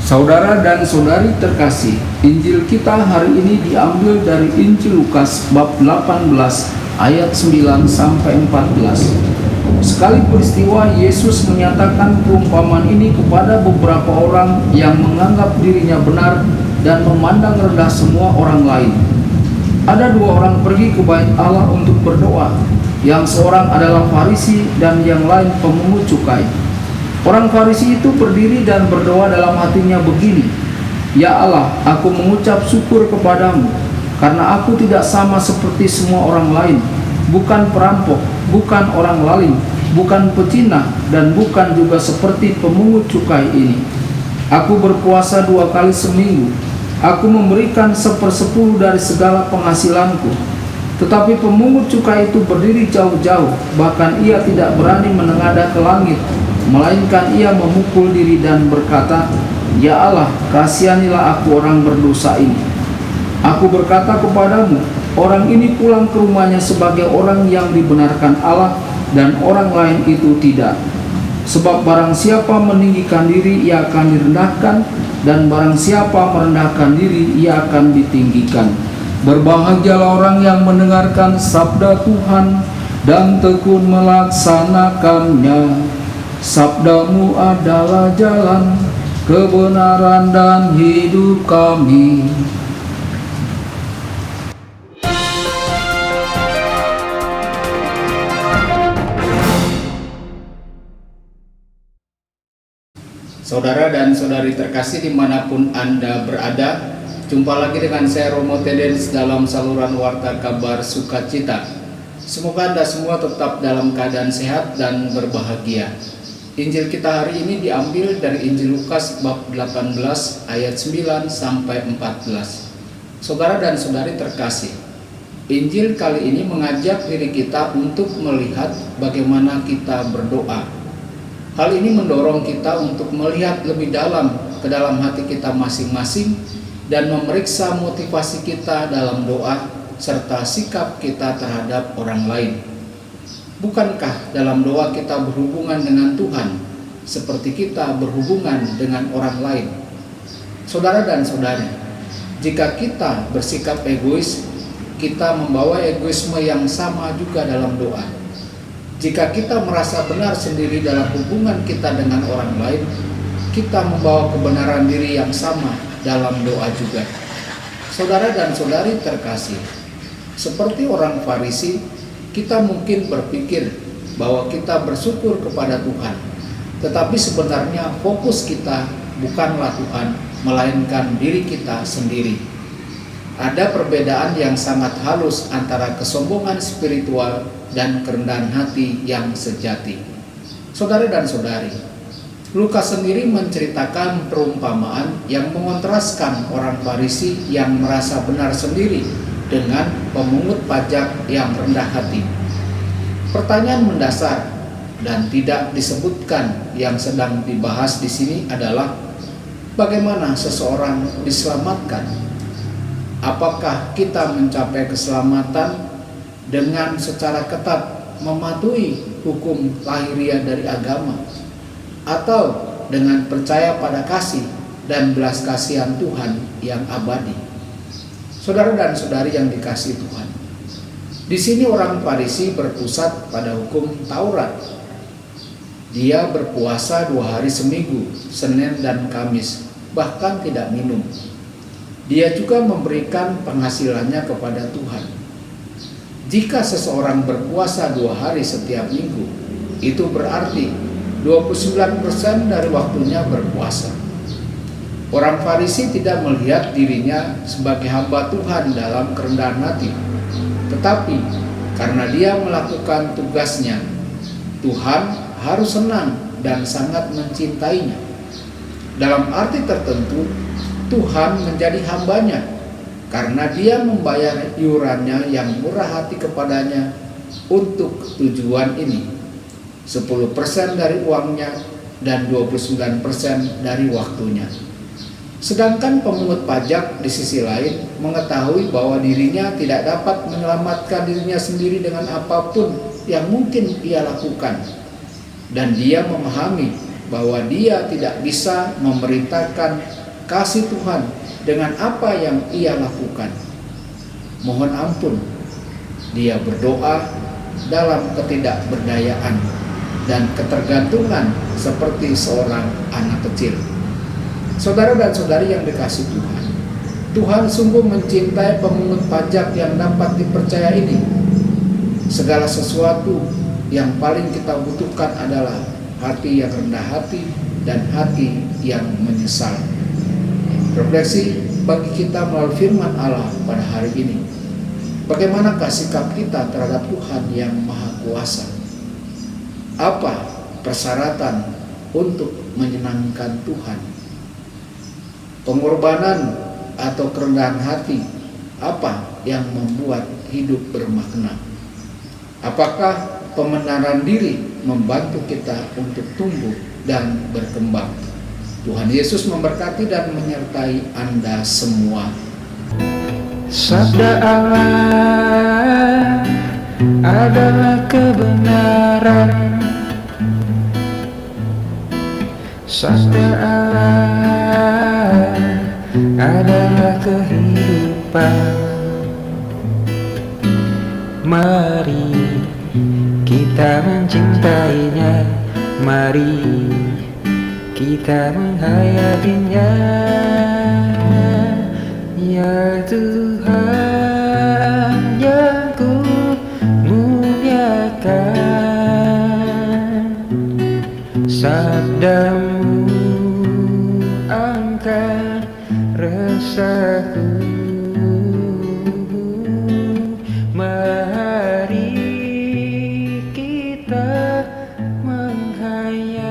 Saudara dan saudari terkasih, Injil kita hari ini diambil dari Injil Lukas bab 18 ayat 9 sampai 14. Sekali peristiwa Yesus menyatakan perumpamaan ini kepada beberapa orang yang menganggap dirinya benar dan memandang rendah semua orang lain. Ada dua orang pergi ke bait Allah untuk berdoa. Yang seorang adalah Farisi dan yang lain pemungut cukai. Orang Farisi itu berdiri dan berdoa dalam hatinya begini, "Ya Allah, aku mengucap syukur kepadamu, karena aku tidak sama seperti semua orang lain, bukan perampok, bukan orang lalim, bukan pezina, dan bukan juga seperti pemungut cukai ini. Aku berpuasa 2 kali seminggu, aku memberikan 1/10 dari segala penghasilanku." Tetapi pemungut cukai itu berdiri jauh-jauh, bahkan ia tidak berani menengadah ke langit, melainkan ia memukul diri dan berkata, "Ya Allah, kasihanilah aku orang berdosa ini." Aku berkata kepadamu, orang ini pulang ke rumahnya sebagai orang yang dibenarkan Allah, dan orang lain itu tidak. Sebab barang siapa meninggikan diri, ia akan direndahkan, dan barang siapa merendahkan diri, ia akan ditinggikan. Berbahagialah orang yang mendengarkan sabda Tuhan dan tekun melaksanakannya. Sabdamu adalah jalan, kebenaran dan hidup kami. Saudara dan saudari terkasih dimanapun Anda berada, jumpa lagi dengan saya Romo Tedens dalam saluran Warta Kabar Sukacita. Semoga Anda semua tetap dalam keadaan sehat dan berbahagia. Injil kita hari ini diambil dari Injil Lukas bab 18 ayat 9 sampai 14. Saudara dan saudari terkasih, Injil kali ini mengajak diri kita untuk melihat bagaimana kita berdoa. Hal ini mendorong kita untuk melihat lebih dalam ke dalam hati kita masing-masing dan memeriksa motivasi kita dalam doa serta sikap kita terhadap orang lain. Bukankah dalam doa kita berhubungan dengan Tuhan seperti kita berhubungan dengan orang lain? Saudara dan saudari, jika kita bersikap egois, kita membawa egoisme yang sama juga dalam doa. Jika kita merasa benar sendiri dalam hubungan kita dengan orang lain, kita membawa kebenaran diri yang sama dalam doa juga. Saudara dan saudari terkasih, seperti orang Farisi, kita mungkin berpikir bahwa kita bersyukur kepada Tuhan, tetapi sebenarnya fokus kita bukanlah Tuhan, melainkan diri kita sendiri. Ada perbedaan yang sangat halus antara kesombongan spiritual dan kerendahan hati yang sejati. Saudara dan saudari, Lukas sendiri menceritakan perumpamaan yang mengontraskan orang Farisi yang merasa benar sendiri dengan pemungut pajak yang rendah hati. Pertanyaan mendasar dan tidak disebutkan yang sedang dibahas di sini adalah bagaimana seseorang diselamatkan. Apakah kita mencapai keselamatan dengan secara ketat mematuhi hukum lahiriah dari agama, atau dengan percaya pada kasih dan belas kasihan Tuhan yang abadi? Saudara dan saudari yang dikasihi Tuhan, di sini orang Farisi berpusat pada hukum Taurat. Dia berpuasa 2 hari seminggu, Senin dan Kamis, bahkan tidak minum. Dia juga memberikan penghasilannya kepada Tuhan. Jika seseorang berpuasa 2 hari setiap minggu, itu berarti 29% dari waktunya berpuasa. Orang Farisi tidak melihat dirinya sebagai hamba Tuhan dalam kerendahan hati, tetapi karena dia melakukan tugasnya, Tuhan harus senang dan sangat mencintainya. Dalam arti tertentu, Tuhan menjadi hambanya karena dia membayar iurannya yang murah hati kepadanya untuk tujuan ini. 10% dari uangnya dan 29% dari waktunya. Sedangkan pemungut pajak di sisi lain mengetahui bahwa dirinya tidak dapat menyelamatkan dirinya sendiri dengan apapun yang mungkin ia lakukan. Dan dia memahami bahwa dia tidak bisa memerintahkan kasih Tuhan dengan apa yang ia lakukan. Mohon ampun, dia berdoa dalam ketidakberdayaan dan ketergantungan seperti seorang anak kecil. Saudara dan saudari yang dikasihi Tuhan, Tuhan sungguh mencintai pemungut pajak yang dapat dipercaya ini. Segala sesuatu yang paling kita butuhkan adalah hati yang rendah hati dan hati yang menyesal. Refleksi bagi kita melalui firman Allah pada hari ini. Bagaimanakah sikap kita terhadap Tuhan yang Maha Kuasa? Apa persyaratan untuk menyenangkan Tuhan? Pengorbanan atau kerendahan hati, apa yang membuat hidup bermakna? Apakah pembenaran diri membantu kita untuk tumbuh dan berkembang? Tuhan Yesus memberkati dan menyertai Anda semua. Sabda Allah adalah kebenaran. Sabda Allah adalah kehidupan. Mari kita mencintainya, mari kita menghayatinya. Ya Tuhan yang ku muliakan, sabdamu angkat resahku. Mari kita menghayati